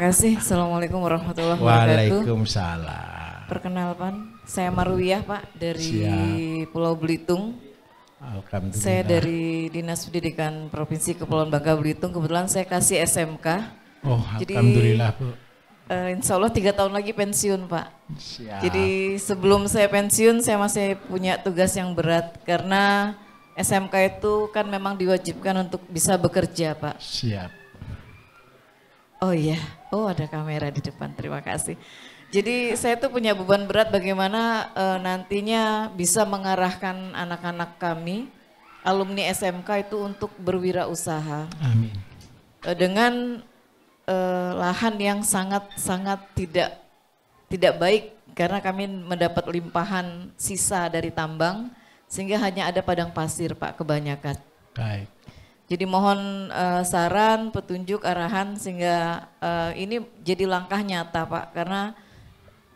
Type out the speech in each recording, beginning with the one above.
kasih. Assalamualaikum warahmatullahi wabarakatuh. Waalaikumsalam. Perkenalkan, saya Marwiyah Pak dari Pulau Belitung. Alhamdulillah. Saya dari Dinas Pendidikan Provinsi Kepulauan Bangka Belitung. Kebetulan saya kasih SMK. Oh, jadi, alhamdulillah Bu. Insya Allah 3 tahun lagi pensiun Pak. Siap. Jadi sebelum saya pensiun saya masih punya tugas yang berat karena SMK itu kan memang diwajibkan untuk bisa bekerja Pak. Siap. Oh iya, oh ada kamera di depan, terima kasih. Jadi saya tuh punya beban berat bagaimana nantinya bisa mengarahkan anak-anak kami, alumni SMK itu untuk berwirausaha. Amin. Dengan lahan yang sangat tidak baik karena kami mendapat limpahan sisa dari tambang sehingga hanya ada padang pasir Pak kebanyakan. Baik. Jadi mohon saran, petunjuk, arahan sehingga ini jadi langkah nyata Pak karena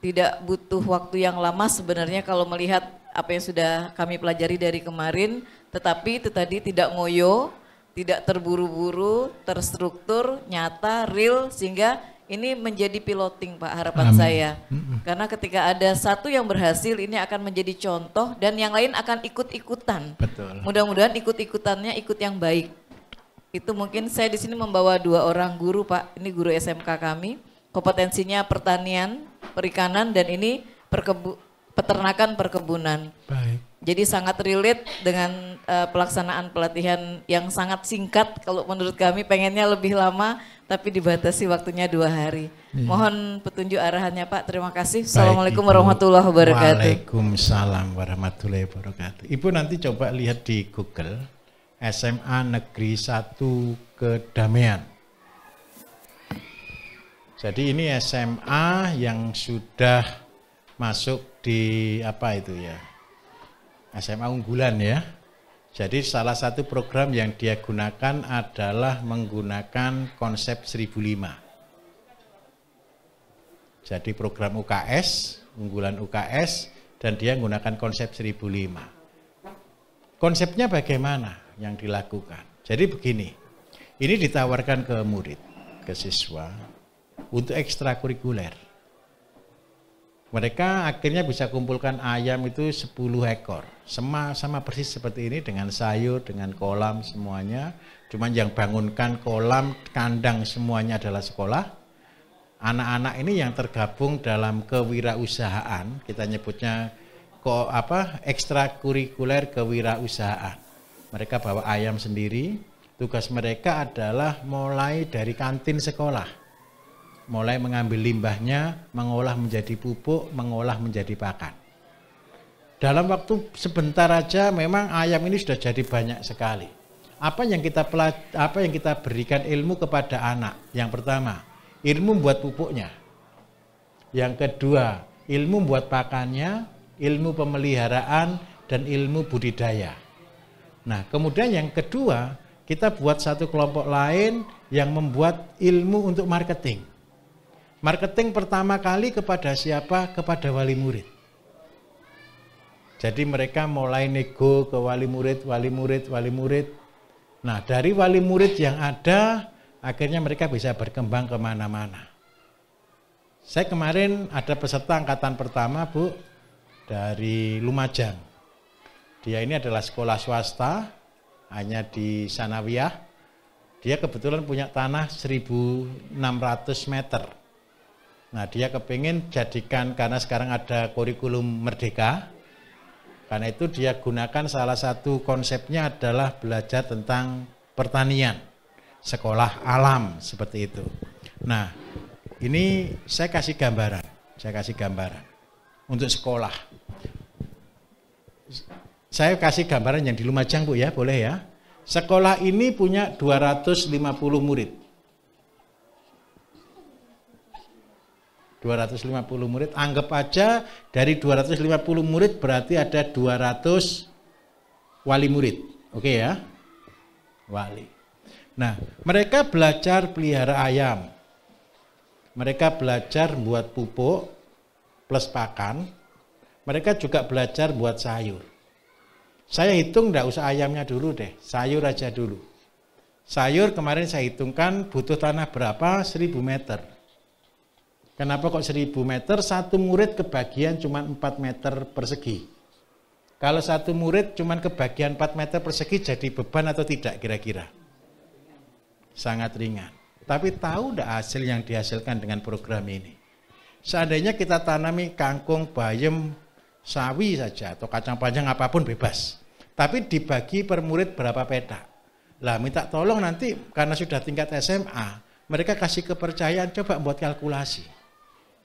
tidak butuh waktu yang lama sebenarnya kalau melihat apa yang sudah kami pelajari dari kemarin, tetapi itu tadi tidak ngoyo, tidak terburu-buru, terstruktur, nyata, real sehingga ini menjadi piloting Pak harapan saya. Karena ketika ada satu yang berhasil ini akan menjadi contoh dan yang lain akan ikut-ikutan. Betul. Mudah-mudahan ikut-ikutannya ikut yang baik. Itu mungkin saya di sini membawa 2 orang guru Pak, ini guru SMK kami, kompetensinya pertanian, perikanan dan ini peternakan perkebunan. Baik. Jadi sangat relate dengan pelaksanaan pelatihan yang sangat singkat, kalau menurut kami pengennya lebih lama tapi dibatasi waktunya 2 hari. Mohon petunjuk arahannya Pak, terima kasih. Assalamualaikum warahmatullahi wabarakatuh. Waalaikumsalam warahmatullahi wabarakatuh. Ibu nanti coba lihat di Google. SMA Negeri 1 Kedamaian. Jadi ini SMA yang sudah masuk di apa itu ya, SMA unggulan ya. Jadi salah satu program yang dia gunakan adalah menggunakan konsep 1005. Jadi program UKS, unggulan UKS, dan dia menggunakan konsep 1005. Konsepnya bagaimana yang dilakukan? Jadi begini, ini ditawarkan ke murid, ke siswa untuk ekstrakurikuler. Mereka akhirnya bisa kumpulkan ayam itu 10 ekor, sama persis seperti ini dengan sayur, dengan kolam semuanya. Cuman yang bangunkan kolam, kandang semuanya adalah sekolah. Anak-anak ini yang tergabung dalam kewirausahaan, kita nyebutnya ekstrakurikuler kewirausahaan. Mereka bawa ayam sendiri, tugas mereka adalah mulai dari kantin sekolah. Mulai mengambil limbahnya, mengolah menjadi pupuk, mengolah menjadi pakan. Dalam waktu sebentar aja memang ayam ini sudah jadi banyak sekali. Apa yang kita berikan ilmu kepada anak? Yang pertama, ilmu buat pupuknya. Yang kedua, ilmu buat pakannya, ilmu pemeliharaan, dan ilmu budidaya. Nah, kemudian yang kedua, kita buat satu kelompok lain yang membuat ilmu untuk marketing. Marketing pertama kali kepada siapa? Kepada wali murid. Jadi mereka mulai nego ke wali murid. Nah, dari wali murid yang ada, akhirnya mereka bisa berkembang kemana-mana. Saya kemarin ada peserta angkatan pertama, Bu, dari Lumajang. Dia ini adalah sekolah swasta, hanya di Sanawiyah. Dia kebetulan punya tanah 1.600 meter. Nah, dia kepingin jadikan, karena sekarang ada kurikulum merdeka, karena itu dia gunakan salah satu konsepnya adalah belajar tentang pertanian, sekolah alam, seperti itu. Nah, ini saya kasih gambaran untuk sekolah. Saya kasih gambaran yang di Lumajang, Bu ya, boleh ya. Sekolah ini punya 250 murid. 250 murid, anggap aja dari 250 murid berarti ada 200 wali murid. Oke ya? Wali. Nah, mereka belajar pelihara ayam. Mereka belajar buat pupuk plus pakan. Mereka juga belajar buat sayur. Saya hitung enggak usah ayamnya dulu deh, sayur aja dulu. Sayur kemarin saya hitungkan butuh tanah berapa? 1.000 meter. Kenapa kok 1000 meter? Satu murid kebagian cuma 4 meter persegi. Kalau satu murid cuma kebagian 4 meter persegi jadi beban atau tidak kira-kira? Sangat ringan. Tapi tahu enggak hasil yang dihasilkan dengan program ini? Seandainya kita tanami kangkung, bayam, sawi saja atau kacang panjang apapun bebas. Tapi dibagi per murid berapa petak. Lah minta tolong nanti karena sudah tingkat SMA, mereka kasih kepercayaan coba buat kalkulasi.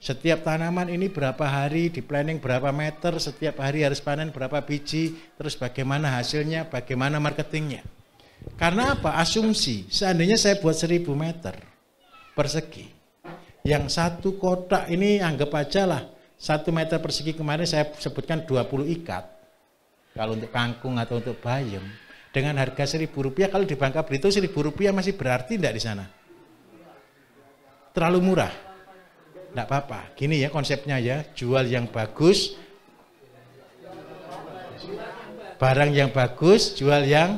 Setiap tanaman ini berapa hari, di planning berapa meter, setiap hari harus panen berapa biji, terus bagaimana hasilnya, bagaimana marketingnya. Karena apa? Asumsi, seandainya saya buat 1000 meter persegi, yang satu kotak ini anggap aja lah, 1 meter persegi kemarin saya sebutkan 20 ikat, kalau untuk kangkung atau untuk bayam, dengan harga Rp1.000, kalau di Bangka Belitung Rp1.000 masih berarti enggak di sana? Terlalu murah? Enggak apa-apa, gini ya konsepnya ya, jual yang bagus, barang yang bagus, jual yang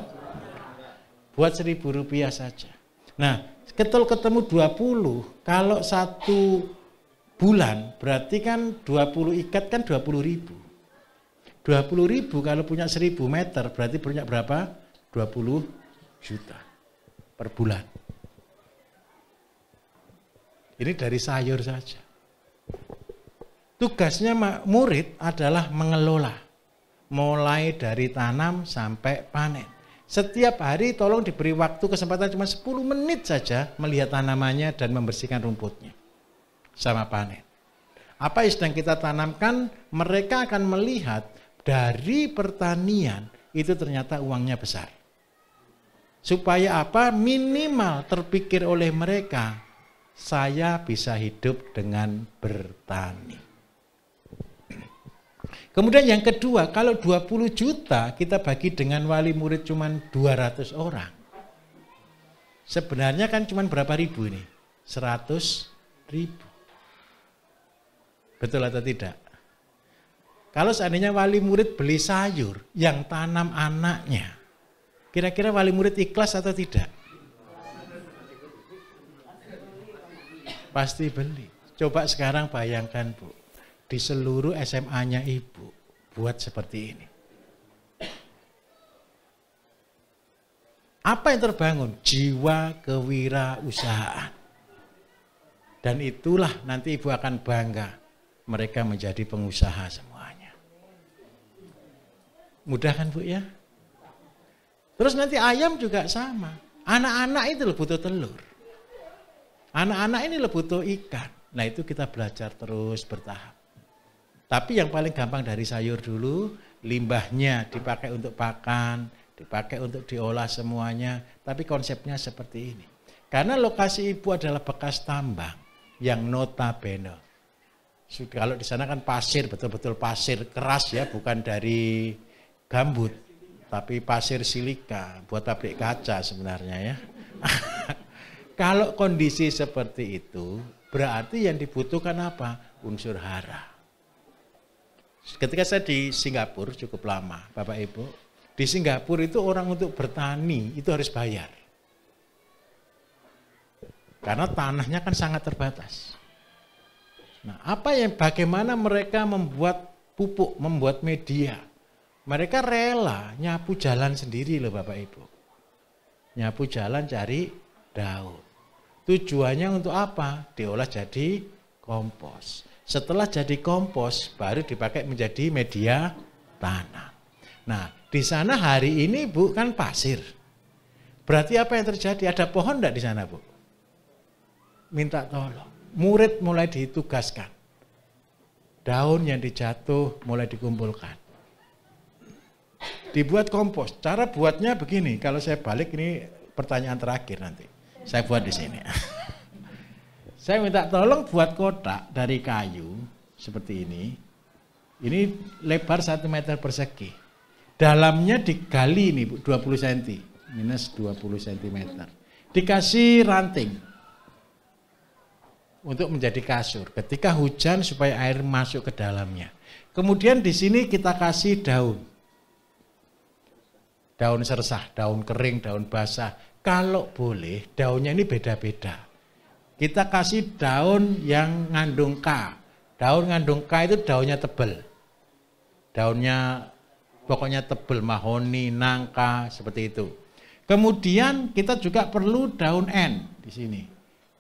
buat Rp1.000 saja. Nah, ketemu 20, kalau 1 bulan berarti kan 20 ikat kan 20.000. 20.000 kalau punya 1000 meter berarti punya berapa? 20 juta per bulan. Ini dari sayur saja. Tugasnya murid adalah mengelola, mulai dari tanam sampai panen. Setiap hari tolong diberi waktu kesempatan cuma 10 menit saja melihat tanamannya dan membersihkan rumputnya sama panen. Apa yang sedang kita tanamkan, mereka akan melihat dari pertanian itu ternyata uangnya besar. Supaya apa? Minimal terpikir oleh mereka, saya bisa hidup dengan bertani. Kemudian yang kedua, kalau 20 juta kita bagi dengan wali murid cuma 200 orang. Sebenarnya kan cuma berapa ribu ini? 100.000. Betul atau tidak? Kalau seandainya wali murid beli sayur yang tanam anaknya, kira-kira wali murid ikhlas atau tidak? Pasti beli. Coba sekarang bayangkan Bu, di seluruh SMA-nya Ibu buat seperti ini. Apa yang terbangun? Jiwa kewirausahaan. Dan itulah nanti Ibu akan bangga mereka menjadi pengusaha semuanya. Mudah kan Bu ya? Terus nanti ayam juga sama. Anak-anak itu butuh telur. Anak-anak ini butuh ikan. Nah itu kita belajar terus bertahap. Tapi yang paling gampang dari sayur dulu, limbahnya dipakai untuk pakan, dipakai untuk diolah semuanya. Tapi konsepnya seperti ini. Karena lokasi Ibu adalah bekas tambang yang notabene. Kalau di sana kan pasir, betul-betul pasir keras ya, bukan dari gambut. Tapi pasir silika buat pabrik kaca sebenarnya ya. Kalau kondisi seperti itu, berarti yang dibutuhkan apa? Unsur hara. Ketika saya di Singapura cukup lama, Bapak Ibu, di Singapura itu orang untuk bertani itu harus bayar. Karena tanahnya kan sangat terbatas. Nah, bagaimana mereka membuat pupuk, membuat media? Mereka rela nyapu jalan sendiri loh Bapak Ibu. Nyapu jalan cari daun. Tujuannya untuk apa? Diolah jadi kompos. Setelah jadi kompos baru dipakai menjadi media tanam. Nah, di sana hari ini Bu kan pasir. Berarti apa yang terjadi? Ada pohon enggak di sana Bu? Minta tolong. Murid mulai ditugaskan. Daun yang dijatuh mulai dikumpulkan. Dibuat kompos. Cara buatnya begini. Kalau saya balik ini pertanyaan terakhir nanti. Saya buat di sini. Saya minta tolong buat kotak dari kayu seperti ini. Ini lebar 1 meter persegi. Dalamnya digali ini 20 cm. Minus 20 cm. Dikasih ranting. Untuk menjadi kasur. Ketika hujan supaya air masuk ke dalamnya. Kemudian di sini kita kasih daun. Daun sersah, daun kering, daun basah. Kalau boleh daunnya ini beda-beda. kita kasih daun yang ngandung K. Daun ngandung K itu daunnya tebal. Daunnya pokoknya tebal, mahoni, nangka, seperti itu. Kemudian kita juga perlu daun N di sini.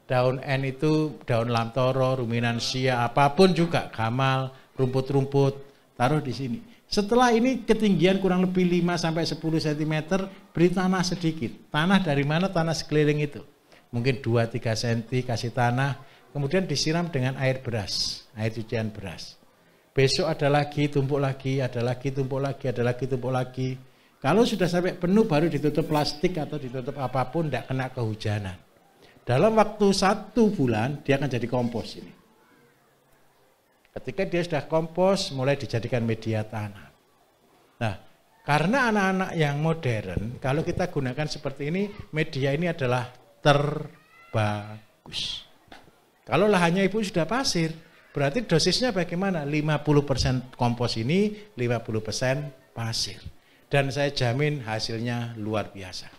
Daun N itu daun lamtoro, ruminansia, apapun juga, gamal, rumput-rumput, taruh di sini. Setelah ini ketinggian kurang lebih 5-10 cm, beri tanah sedikit. Tanah dari mana? Tanah sekeliling itu. Mungkin 2-3 cm kasih tanah, kemudian disiram dengan air beras, air cucian beras. Besok ada lagi, tumpuk lagi, ada lagi, tumpuk lagi, ada lagi, tumpuk lagi. Kalau sudah sampai penuh baru ditutup plastik atau ditutup apapun, tidak kena kehujanan. Dalam waktu 1 bulan dia akan jadi kompos ini. Ketika dia sudah kompos, mulai dijadikan media tanam. Nah, karena anak-anak yang modern, kalau kita gunakan seperti ini, media ini adalah terbagus. Kalau lahannya ibu sudah pasir, berarti dosisnya bagaimana? 50% kompos ini, 50% pasir. Dan saya jamin hasilnya luar biasa.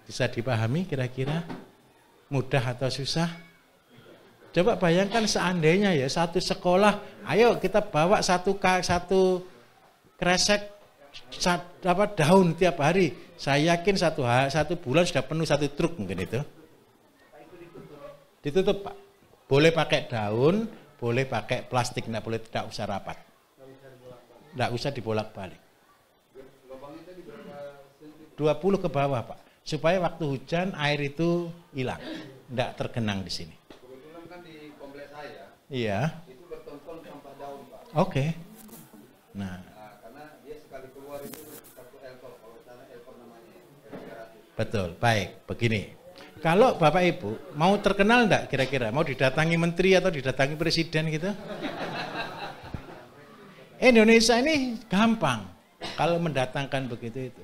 Bisa dipahami kira-kira? Mudah atau susah? Coba bayangkan seandainya ya satu sekolah, ayo kita bawa satu kresek daun tiap hari. Saya yakin satu bulan sudah penuh 1 truk mungkin itu. Ditutup Pak. Boleh pakai daun, boleh pakai plastik, tidak usah rapat. Tidak usah dibolak-balik. 20 ke bawah Pak. Supaya waktu hujan air itu hilang, tidak tergenang di sini. Kebetulan kan di kompleks saya, Iya. itu bertonton sampah daun Pak. Oke. Nah, Karena dia sekali keluar itu 1 elkor, kalau sana elkor namanya, 300. betul. Baik, begini. Kalau Bapak Ibu mau terkenal enggak kira-kira? Mau didatangi menteri atau didatangi presiden gitu? Indonesia ini gampang kalau mendatangkan begitu itu.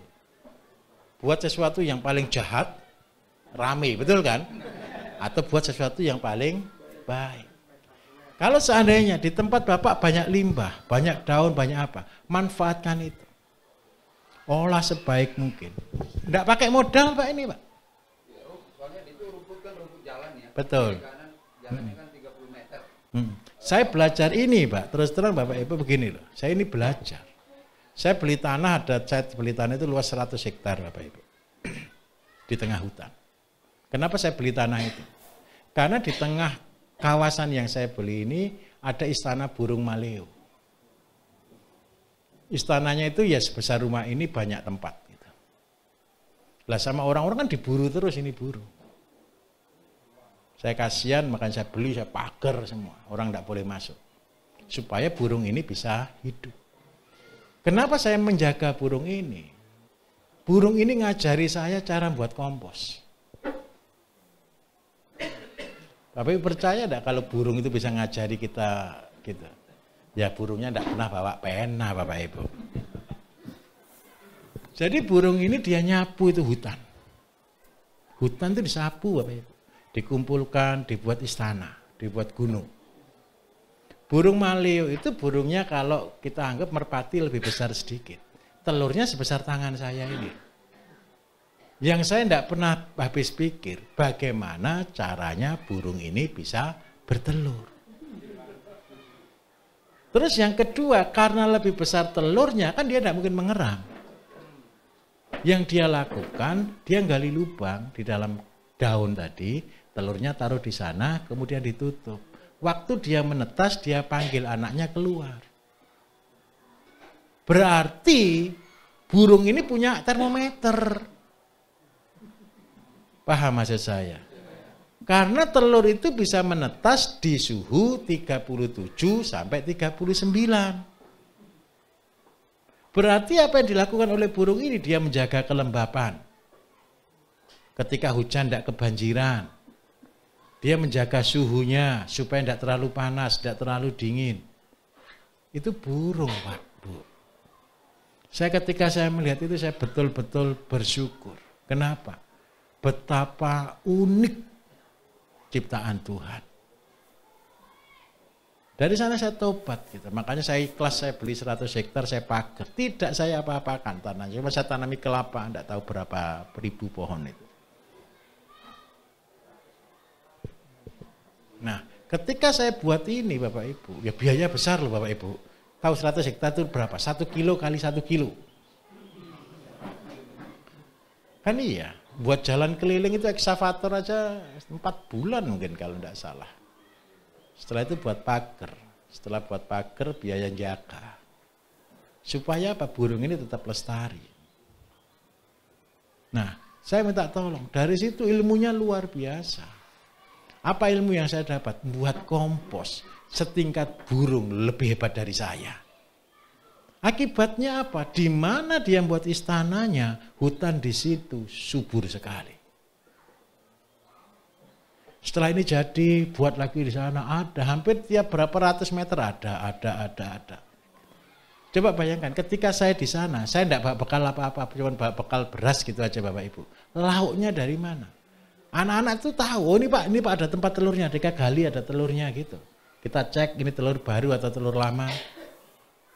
Buat sesuatu yang paling jahat, rame, betul kan? Atau buat sesuatu yang paling baik. Kalau seandainya di tempat Bapak banyak limbah, banyak daun, banyak apa, manfaatkan itu. Olah sebaik mungkin. Tidak pakai modal Pak ini Pak. Soalnya itu rumput kan rumput jalan ya. Betul. Di kanan jalannya kan 30 meter. Saya belajar ini Pak, terus terang Bapak Ibu begini loh, saya ini belajar. Saya beli tanah itu luas 100 hektar Bapak Ibu. Di tengah hutan. Kenapa saya beli tanah itu? Karena di tengah kawasan yang saya beli ini ada istana burung maleo. Istananya itu ya sebesar rumah ini banyak tempat. Gitu. Lah sama orang-orang kan diburu terus ini burung. Saya kasihan makanya saya beli, saya pagar semua. Orang tidak boleh masuk. Supaya burung ini bisa hidup. Kenapa saya menjaga burung ini? Burung ini ngajari saya cara buat kompos. Bapak Ibu percaya enggak kalau burung itu bisa ngajari kita gitu? Ya burungnya enggak pernah bawa pena Bapak Ibu. Jadi burung ini dia nyapu itu hutan. Hutan itu disapu Bapak Ibu. Dikumpulkan, dibuat istana, dibuat gunung. Burung maleo itu burungnya kalau kita anggap merpati lebih besar sedikit. Telurnya sebesar tangan saya ini. Yang saya tidak pernah habis pikir bagaimana caranya burung ini bisa bertelur. Terus yang kedua, karena lebih besar telurnya kan dia tidak mungkin mengerang. Yang dia lakukan, dia gali lubang di dalam daun tadi, telurnya taruh di sana, kemudian ditutup. Waktu dia menetas, dia panggil anaknya keluar. Berarti burung ini punya termometer. Paham maksud saya? Karena telur itu bisa menetas di suhu 37 sampai 39. Berarti apa yang dilakukan oleh burung ini? Dia menjaga kelembapan. Ketika hujan tidak kebanjiran. Dia menjaga suhunya supaya tidak terlalu panas, tidak terlalu dingin. Itu burung Pak, Bu. Ketika saya melihat itu saya betul-betul bersyukur. Kenapa? Betapa unik ciptaan Tuhan. Dari sana saya tobat gitu. Makanya saya ikhlas, saya beli 100 hektar, saya pagar. Tidak saya apa-apakan tanahnya. Cuma saya tanami kelapa, tidak tahu berapa ribu pohon itu. Nah, ketika saya buat ini Bapak Ibu, ya biaya besar loh Bapak Ibu. Tahu 100 hektar itu berapa? 1 kilo kali 1 kilo. Kan iya, buat jalan keliling itu ekskavator aja 4 bulan mungkin kalau tidak salah. Setelah itu buat pagar. Setelah buat pagar biaya jaga. Supaya apa? Burung ini tetap lestari. Nah, saya minta tolong. Dari situ ilmunya luar biasa. Apa ilmu yang saya dapat? Buat kompos setingkat burung lebih hebat dari saya. Akibatnya apa? Di mana dia buat istananya, hutan di situ subur sekali. Setelah ini jadi, buat lagi di sana ada, hampir tiap berapa ratus meter ada. Coba bayangkan, ketika saya di sana, saya tidak bawa bekal apa-apa, cuma bawa bekal beras gitu aja Bapak Ibu. Lauknya dari mana? Anak-anak itu tahu, oh ini Pak ada tempat telurnya, Deka gali ada telurnya gitu. Kita cek ini telur baru atau telur lama.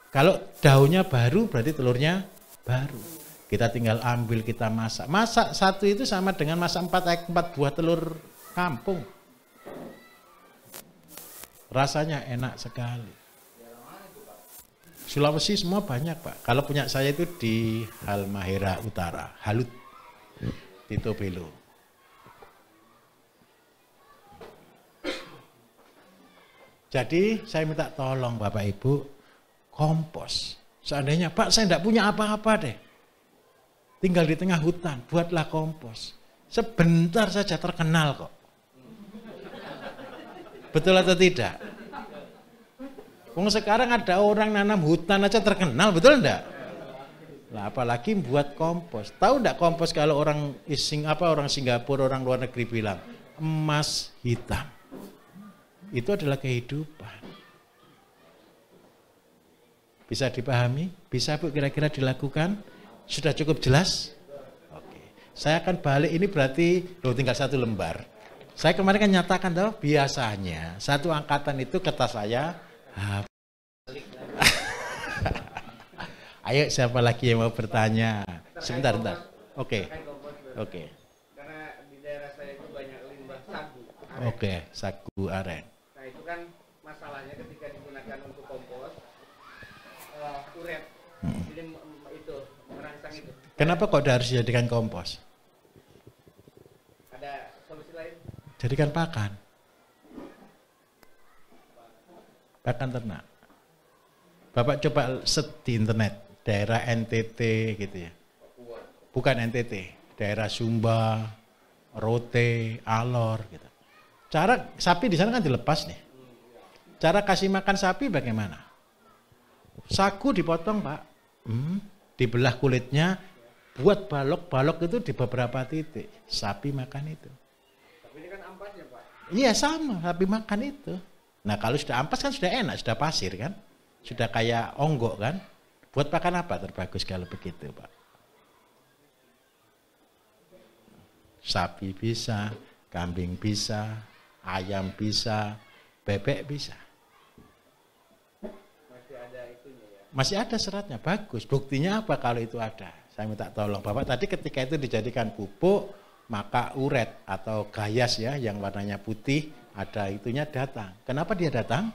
Kalau daunnya baru berarti telurnya baru. Kita tinggal ambil, kita masak. Masak satu itu sama dengan masak 4 buah telur kampung. Rasanya enak sekali. Sulawesi semua banyak Pak. Kalau punya saya itu di Halmahera Utara, Halut, Tito Belo. Jadi saya minta tolong Bapak Ibu, kompos. Seandainya Pak saya tidak punya apa-apa deh. Tinggal di tengah hutan, buatlah kompos. Sebentar saja terkenal kok. Betul atau tidak? Wong sekarang ada orang nanam hutan aja terkenal, betul enggak? Nah, apalagi buat kompos. Tahu enggak kompos kalau orang Singapura, orang luar negeri bilang emas hitam. Itu adalah kehidupan. Bisa dipahami? Bisa Bu kira-kira dilakukan? Sudah cukup jelas? Oke. Saya akan balik ini berarti tinggal 1 lembar. Saya kemarin kan nyatakan toh biasanya satu angkatan itu kata saya ayo siapa lagi yang mau bertanya? Sebentar. Oke. Karena di daerah saya itu banyak limbah sagu. Oke, sagu aren. Nah itu kan masalahnya ketika digunakan untuk kompos, uret, jadi itu merangsang itu. Kenapa kok harus dijadikan kompos? Ada solusi lain? Jadikan pakan. Pakan ternak. Bapak coba set di internet, daerah NTT gitu ya. Bukan NTT, daerah Sumba, Rote, Alor gitu. Cara sapi di sana kan dilepas nih. Cara kasih makan sapi bagaimana? Sagu dipotong Pak, dibelah kulitnya, buat balok itu di beberapa titik. Sapi makan itu. Tapi ini kan ampasnya Pak. Iya sama, sapi makan itu. Nah kalau sudah ampas kan sudah enak, sudah pasir kan. Sudah kayak onggok kan. Buat pakan apa terbagus kalau begitu Pak? Sapi bisa, kambing bisa, ayam bisa, bebek bisa. Masih ada itunya ya? Masih ada seratnya, bagus. Buktinya apa kalau itu ada? Saya minta tolong Bapak tadi ketika itu dijadikan pupuk, maka uret atau gayas ya yang warnanya putih, ada itunya datang. Kenapa dia datang?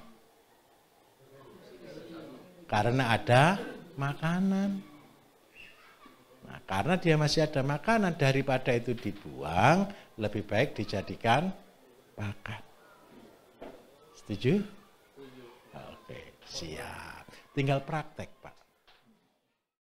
Karena ada makanan. Nah, karena dia masih ada makanan, daripada itu dibuang, lebih baik dijadikan pakan. Setuju? Oke, siap. Tinggal praktek.